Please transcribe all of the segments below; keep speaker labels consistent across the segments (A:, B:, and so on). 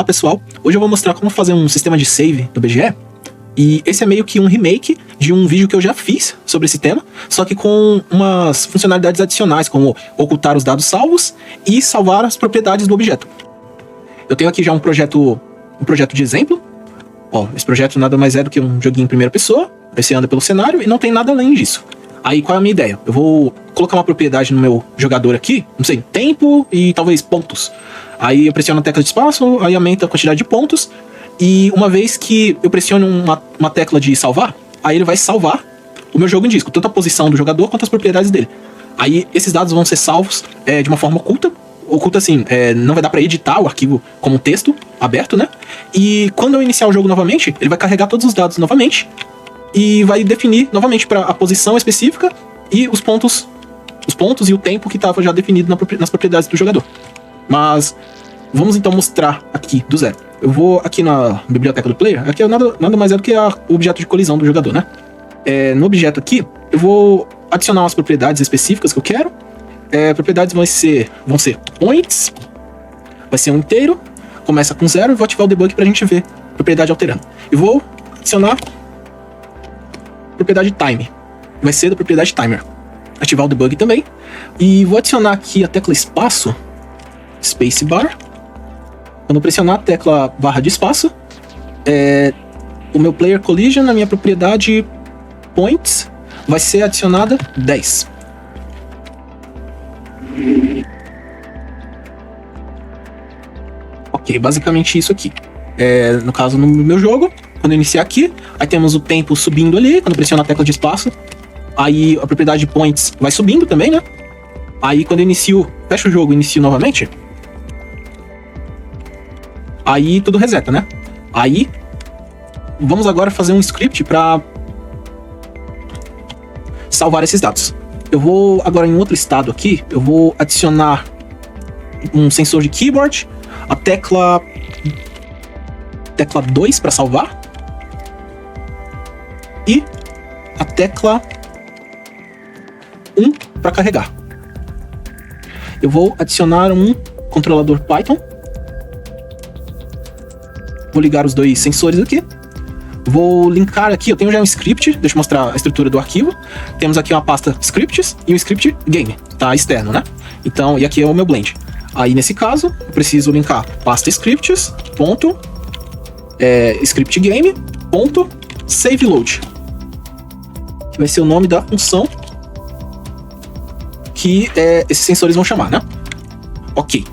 A: Olá pessoal, hoje eu vou mostrar como fazer um sistema de save do BGE. E esse é meio que um remake de um vídeo que eu já fiz sobre esse tema, só que com umas funcionalidades adicionais, como ocultar os dados salvos e salvar as propriedades do objeto. Eu tenho aqui já um projeto de exemplo. Ó, esse projeto nada mais é do que um joguinho em primeira pessoa, você anda pelo cenário e não tem nada além disso. Aí qual é a minha ideia? Eu vou colocar uma propriedade no meu jogador aqui, não sei, tempo e talvez pontos. Aí eu pressiono a tecla de espaço, aí aumenta a quantidade de pontos. E uma vez que eu pressiono uma tecla de salvar, aí ele vai salvar o meu jogo em disco, tanto a posição do jogador quanto as propriedades dele. Aí esses dados vão ser salvos de uma forma oculta. Oculta assim, não vai dar pra editar o arquivo como texto aberto, né? E quando eu iniciar o jogo novamente, ele vai carregar todos os dados novamente e vai definir novamente para a posição específica e os pontos e o tempo que estava já definido nas propriedades do jogador. Mas vamos então mostrar aqui do zero. Eu vou aqui na biblioteca do player, aqui é nada mais é do que o objeto de colisão do jogador, né? No objeto aqui, eu vou adicionar umas propriedades específicas que eu quero. Propriedades vão ser points, vai ser um inteiro, começa com 0 e vou ativar o debug pra gente ver a propriedade alterando. E vou adicionar propriedade time, vai ser da propriedade timer. Ativar o debug também. E vou adicionar aqui a tecla espaço, spacebar. Quando eu pressionar a tecla barra de espaço, o meu player collision, na minha propriedade points, vai ser adicionada 10. Ok, basicamente isso aqui. No caso, no meu jogo, quando eu iniciar aqui, aí temos o tempo subindo ali, quando eu pressiono a tecla de espaço, aí a propriedade points vai subindo também, né? Aí quando eu fecho o jogo e inicio novamente, aí tudo reseta, né? Aí, vamos agora fazer um script para salvar esses dados. Eu vou agora em outro estado aqui, eu vou adicionar um sensor de keyboard, a tecla 2 para salvar e a tecla 1 para carregar. Eu vou adicionar um controlador Python. Vou ligar os dois sensores aqui. Vou linkar aqui, eu tenho já um script, deixa eu mostrar a estrutura do arquivo. Temos aqui uma pasta scripts e um script game, tá externo, né? Então, e aqui é o meu blend. Aí nesse caso, eu preciso linkar pasta scripts, ponto, script game, ponto, save load. Que vai ser o nome da função que esses sensores vão chamar, né? Ok.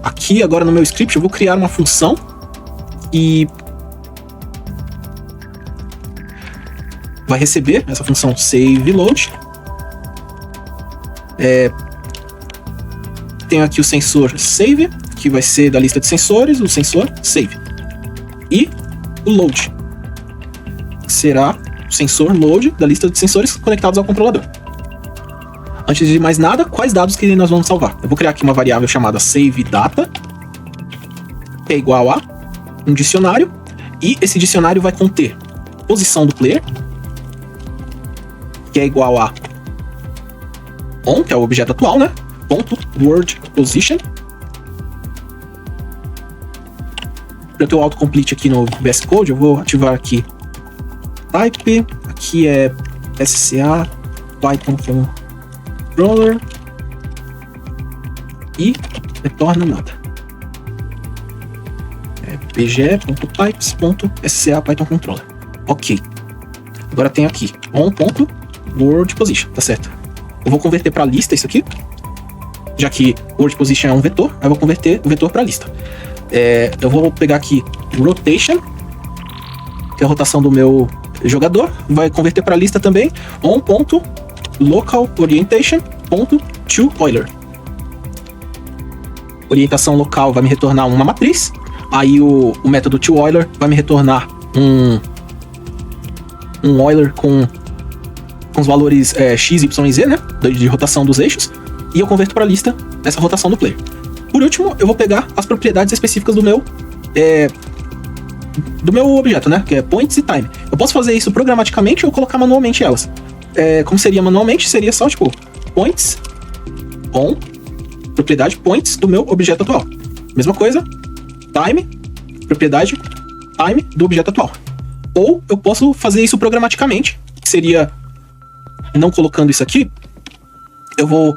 A: Aqui agora no meu script eu vou criar uma função e vai receber essa função save load. Tenho aqui o sensor save, que vai ser da lista de sensores, o sensor save. E o load, que será o sensor load da lista de sensores conectados ao controlador. Antes de mais nada, quais dados que nós vamos salvar? Eu vou criar aqui uma variável chamada saveData, que é igual a um dicionário, e esse dicionário vai conter posição do player, que é igual a on, que é o objeto atual, né? Ponto word position. Para ter o autocomplete aqui no VS Code, eu vou ativar aqui type, aqui é SCA Python controller e retorna nada. bge.types.sca Python controller. Ok. Agora tem aqui on.word position, tá certo? Eu vou converter para lista isso aqui, já que word position é um vetor, aí eu vou converter o vetor para lista. Eu vou pegar aqui rotation, que é a rotação do meu jogador, vai converter para lista também, on.local orientation.toEuler. Orientação local vai me retornar uma matriz, aí o método toEuler vai me retornar um Euler com os valores x, y e z, né, de rotação dos eixos, e eu converto para a lista essa rotação do player. Por último, eu vou pegar as propriedades específicas do meu objeto, né, que é points e time. Eu posso fazer isso programaticamente ou colocar manualmente elas. Como seria manualmente, seria só tipo points on propriedade points do meu objeto atual. Mesma coisa, time, propriedade time do objeto atual. Ou eu posso fazer isso programaticamente, que seria, não colocando isso aqui, eu vou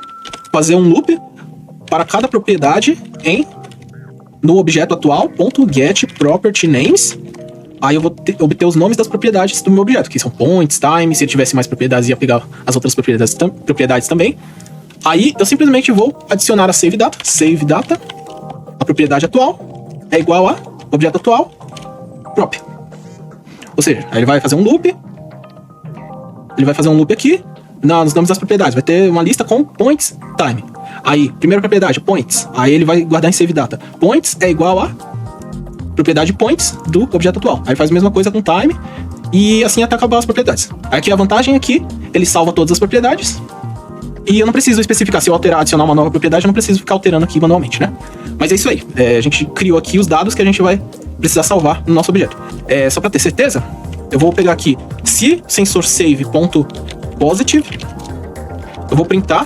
A: fazer um loop para cada propriedade no objeto atual, .get property names. Aí eu vou obter os nomes das propriedades do meu objeto, que são points, time. Se ele tivesse mais propriedades, ia pegar as outras propriedades também. Aí eu simplesmente vou adicionar a save data. Save data, a propriedade atual é igual a objeto atual prop. Ou seja, aí ele vai fazer um loop. Ele vai fazer um loop aqui nos nomes das propriedades. Vai ter uma lista com points, time. Aí, primeira propriedade, points. Aí ele vai guardar em save data. Points é igual a propriedade points do objeto atual. Aí faz a mesma coisa com time. E assim até acabar as propriedades. Aqui a vantagem é que ele salva todas as propriedades. E eu não preciso especificar, se eu adicionar uma nova propriedade, eu não preciso ficar alterando aqui manualmente, né? Mas é isso aí. A gente criou aqui os dados que a gente vai precisar salvar no nosso objeto. Só para ter certeza, eu vou pegar aqui, se sensorSave.positive, eu vou printar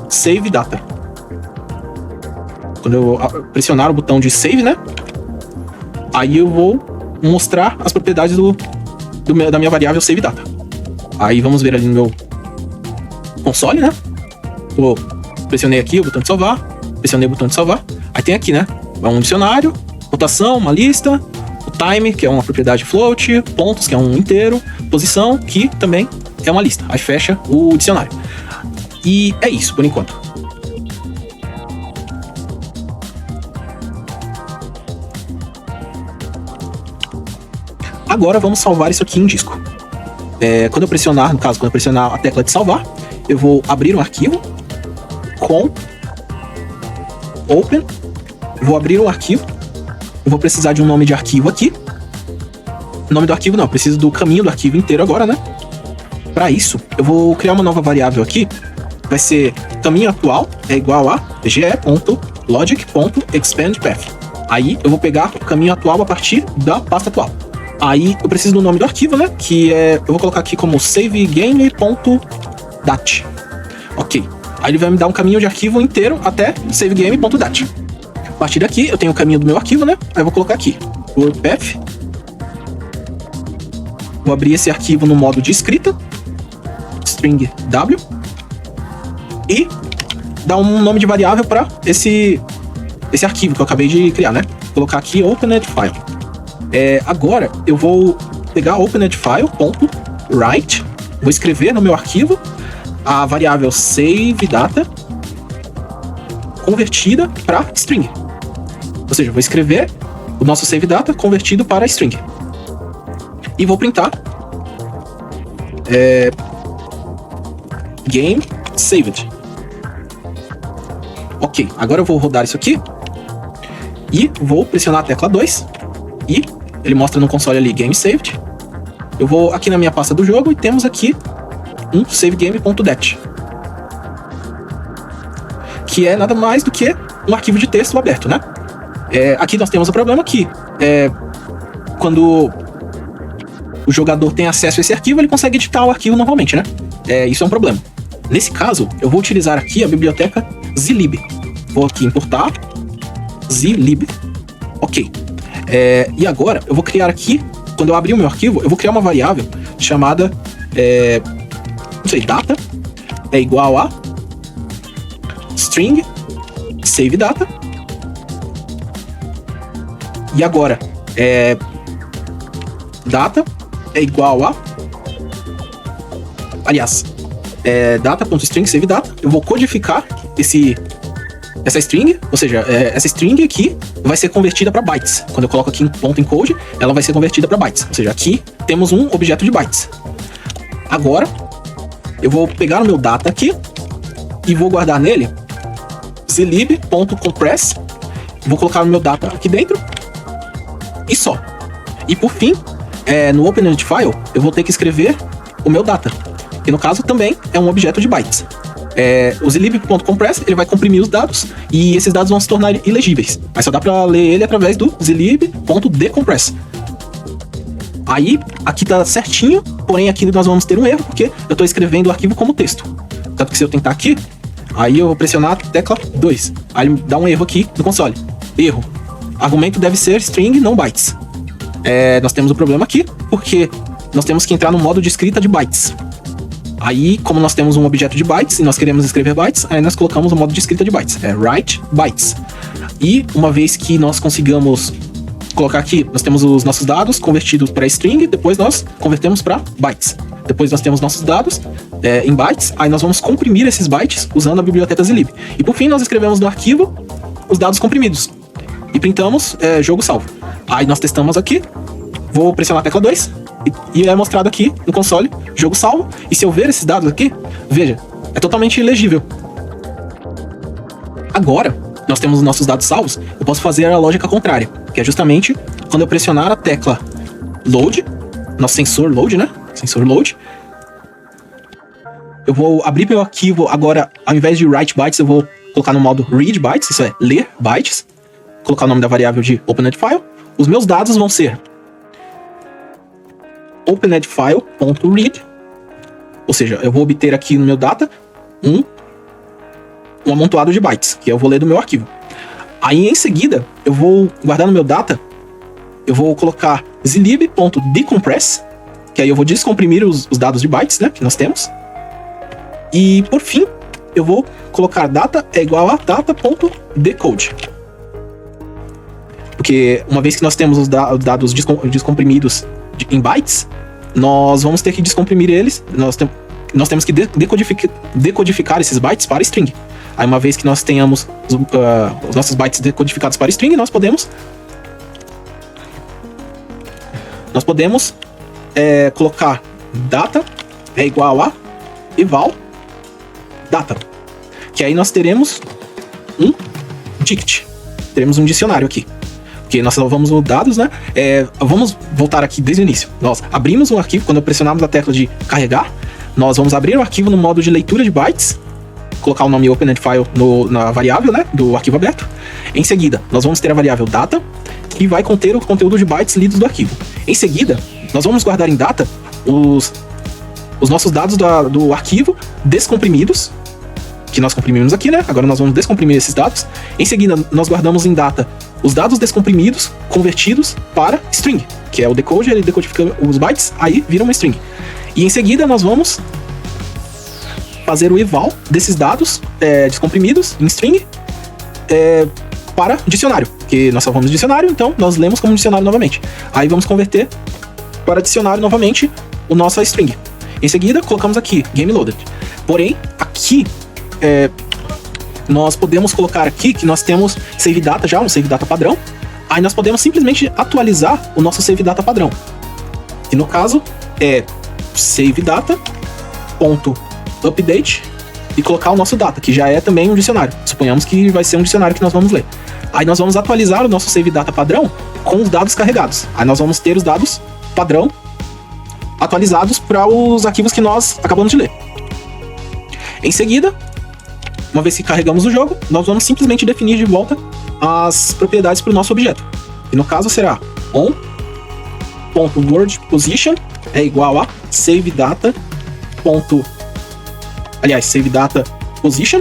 A: save data. Quando eu pressionar o botão de save, né? Aí eu vou mostrar as propriedades da minha variável save data. Aí vamos ver ali no meu console, né? Eu pressionei aqui o botão de salvar, pressionei o botão de salvar. Aí tem aqui, né? Um dicionário, rotação, uma lista, o time, que é uma propriedade float, pontos, que é um inteiro, posição, que também é uma lista. Aí fecha o dicionário. E é isso, por enquanto. Agora vamos salvar isso aqui em disco. Quando eu pressionar a tecla de salvar, eu vou abrir um arquivo com open. Vou abrir um arquivo. Eu vou precisar de um nome de arquivo aqui. Nome do arquivo não, eu preciso do caminho do arquivo inteiro agora, né? Para isso, eu vou criar uma nova variável aqui. Vai ser caminho atual é igual a ge.logic.expandPath. Aí eu vou pegar o caminho atual a partir da pasta atual. Aí eu preciso do nome do arquivo, né? Que eu vou colocar aqui como savegame.dat. Ok. Aí ele vai me dar um caminho de arquivo inteiro até savegame.dat. A partir daqui eu tenho o caminho do meu arquivo, né? Aí eu vou colocar aqui wordpath. Vou abrir esse arquivo no modo de escrita, string w, e dar um nome de variável para esse arquivo que eu acabei de criar, né? Vou colocar aqui openedFile. Agora eu vou pegar openedFile.write, vou escrever no meu arquivo a variável saveData convertida para string. Ou seja, vou escrever o nosso saveData convertido para string. E vou printar game saved. Ok, agora eu vou rodar isso aqui e vou pressionar a tecla 2 e ele mostra no console ali game saved. Eu vou aqui na minha pasta do jogo e temos aqui um savegame.dat, que é nada mais do que um arquivo de texto aberto, né? Aqui nós temos o problema que quando o jogador tem acesso a esse arquivo, ele consegue editar o arquivo normalmente, né? Isso é um problema. Nesse caso, eu vou utilizar aqui a biblioteca zlib. Vou aqui importar zlib. Ok. E agora, eu vou criar aqui, quando eu abrir o meu arquivo, eu vou criar uma variável chamada, data é igual a string saveData. E agora, data é igual a... Aliás, data.string saveData. Eu vou codificar essa string, ou seja, essa string aqui vai ser convertida para bytes. Quando eu coloco aqui em ponto encode, ela vai ser convertida para bytes. Ou seja, aqui temos um objeto de bytes. Agora, eu vou pegar o meu data aqui e vou guardar nele zlib.compress. Vou colocar o meu data aqui dentro e só. E por fim, no openedFile, eu vou ter que escrever o meu data, que no caso também é um objeto de bytes. O zlib.compress, ele vai comprimir os dados e esses dados vão se tornar ilegíveis. Mas só dá para ler ele através do zlib.decompress. Aí, aqui tá certinho, porém aqui nós vamos ter um erro, porque eu estou escrevendo o arquivo como texto. Tanto que se eu tentar aqui, aí eu vou pressionar a tecla 2. Aí ele dá um erro aqui no console. Erro. argumento deve ser string, não bytes. Nós temos um problema aqui, porque nós temos que entrar no modo de escrita de bytes. Aí, como nós temos um objeto de bytes e nós queremos escrever bytes, aí nós colocamos o modo de escrita de bytes, write bytes. E uma vez que nós consigamos colocar aqui, nós temos os nossos dados convertidos para string, depois nós convertemos para bytes. Depois nós temos nossos dados em bytes, aí nós vamos comprimir esses bytes usando a biblioteca zlib. E por fim, nós escrevemos no arquivo os dados comprimidos e printamos jogo salvo. Aí nós testamos aqui, vou pressionar a tecla 2 e é mostrado aqui no console, jogo salvo. E se eu ver esses dados aqui, veja, é totalmente legível. Agora, nós temos os nossos dados salvos, eu posso fazer a lógica contrária, que é justamente quando eu pressionar a tecla load, nosso sensor load, né? Sensor load. Eu vou abrir meu arquivo, agora, ao invés de write bytes, eu vou colocar no modo read bytes, isso é, ler bytes. Colocar o nome da variável de openedFile. Os meus dados vão ser openedFile.read, ou seja, eu vou obter aqui no meu data um amontoado de bytes, que eu vou ler do meu arquivo. Aí, em seguida, eu vou guardar no meu data, eu vou colocar zlib.decompress, que aí eu vou descomprimir os dados de bytes, né, que nós temos. E, por fim, eu vou colocar data é igual a data.decode. Porque, uma vez que nós temos os dados descomprimidos em bytes, nós vamos ter que descomprimir eles, nós temos que decodificar esses bytes para string. Aí, uma vez que nós tenhamos os nossos bytes decodificados para string, nós podemos colocar data é igual a eval data, que aí nós teremos um dict, teremos um dicionário aqui, porque nós salvamos os dados, né? Vamos voltar aqui desde o início. Nós abrimos um arquivo, quando pressionarmos a tecla de carregar, nós vamos abrir o arquivo no modo de leitura de bytes, colocar o nome openedFile na variável, né, do arquivo aberto. Em seguida, nós vamos ter a variável data, que vai conter o conteúdo de bytes lidos do arquivo. Em seguida, nós vamos guardar em data os nossos dados do arquivo descomprimidos, que nós comprimimos aqui, né? Agora nós vamos descomprimir esses dados. Em seguida, nós guardamos em data os dados descomprimidos convertidos para string, que é o decode, ele decodifica os bytes, aí vira uma string. E em seguida, nós vamos fazer o eval desses dados descomprimidos em string para dicionário, que nós salvamos dicionário, então nós lemos como dicionário novamente. Aí vamos converter para dicionário novamente o nosso string. Em seguida, colocamos aqui GameLoaded. Porém, aqui nós podemos colocar aqui que nós temos save data já, um save data padrão. Aí nós podemos simplesmente atualizar o nosso save data padrão, que no caso é save data.update e colocar o nosso data, que já é também um dicionário. Suponhamos que vai ser um dicionário que nós vamos ler. Aí nós vamos atualizar o nosso save data padrão com os dados carregados. Aí nós vamos ter os dados padrão atualizados para os arquivos que nós acabamos de ler. Em seguida, uma vez que carregamos o jogo, nós vamos simplesmente definir de volta as propriedades para o nosso objeto. E no caso será on.wordPosition é igual a save data position.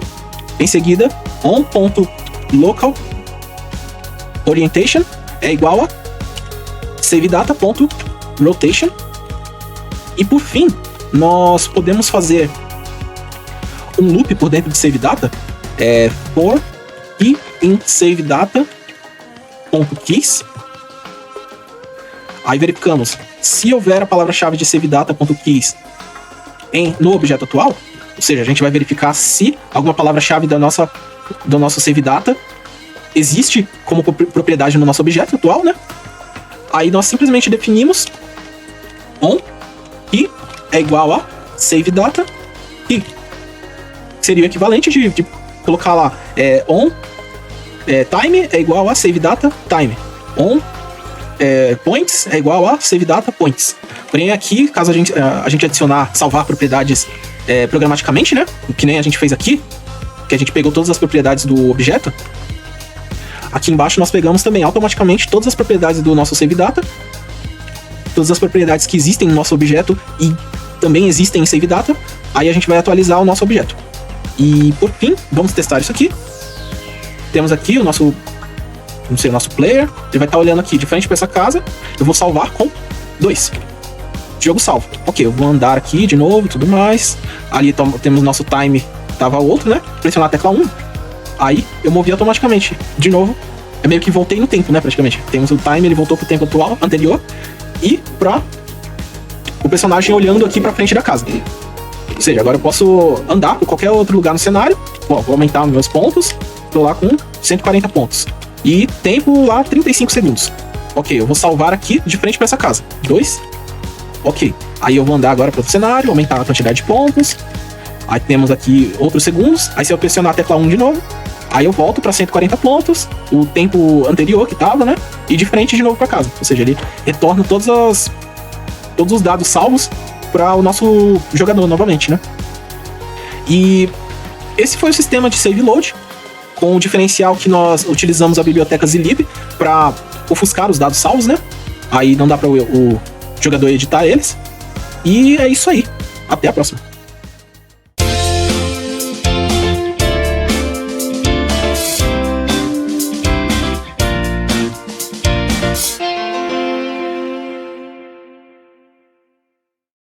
A: Em seguida, on.localOrientation é igual a save data.rotation. E por fim, nós podemos fazer um loop por dentro de save data, for e in save data.keys. Aí verificamos se houver a palavra-chave de save data.keys no objeto atual, ou seja, a gente vai verificar se alguma palavra-chave do nosso save data existe como propriedade no nosso objeto atual, né? Aí nós simplesmente definimos on e é igual a save data e seria o equivalente de colocar lá on time é igual a save data time, on points é igual a save data points. Porém aqui, caso a gente adicionar, salvar propriedades programaticamente, né, que nem a gente fez aqui, que a gente pegou todas as propriedades do objeto, aqui embaixo nós pegamos também automaticamente todas as propriedades do nosso save data, todas as propriedades que existem no nosso objeto e também existem em save data. Aí a gente vai atualizar o nosso objeto. E por fim, vamos testar isso aqui. Temos aqui o nosso não sei, o nosso player, ele vai estar olhando aqui de frente para essa casa, eu vou salvar com 2. Jogo salvo. Ok, eu vou andar aqui de novo e tudo mais. Ali temos nosso time, tava outro, né? Pressionar a tecla 1. Aí eu movi automaticamente. De novo, é meio que voltei no tempo, né? Praticamente. Temos o time, ele voltou pro tempo atual, anterior. E pra o personagem olhando aqui pra frente da casa. Ou seja, agora eu posso andar por qualquer outro lugar no cenário. Bom, vou aumentar meus pontos. Tô lá com 140 pontos. E tempo lá 35 segundos. Ok, eu vou salvar aqui de frente pra essa casa. 2. Ok, aí eu vou andar agora para outro cenário, aumentar a quantidade de pontos. Aí temos aqui outros segundos. Aí se eu pressionar a tecla 1 de novo, aí eu volto para 140 pontos, o tempo anterior que tava, né? E de frente de novo para casa. Ou seja, ele retorna todos os dados salvos para o nosso jogador novamente, né? E esse foi o sistema de save load, com o diferencial que nós utilizamos a biblioteca zlib para ofuscar os dados salvos, né? Aí não dá para o jogador editar eles. E é isso aí. Até a próxima.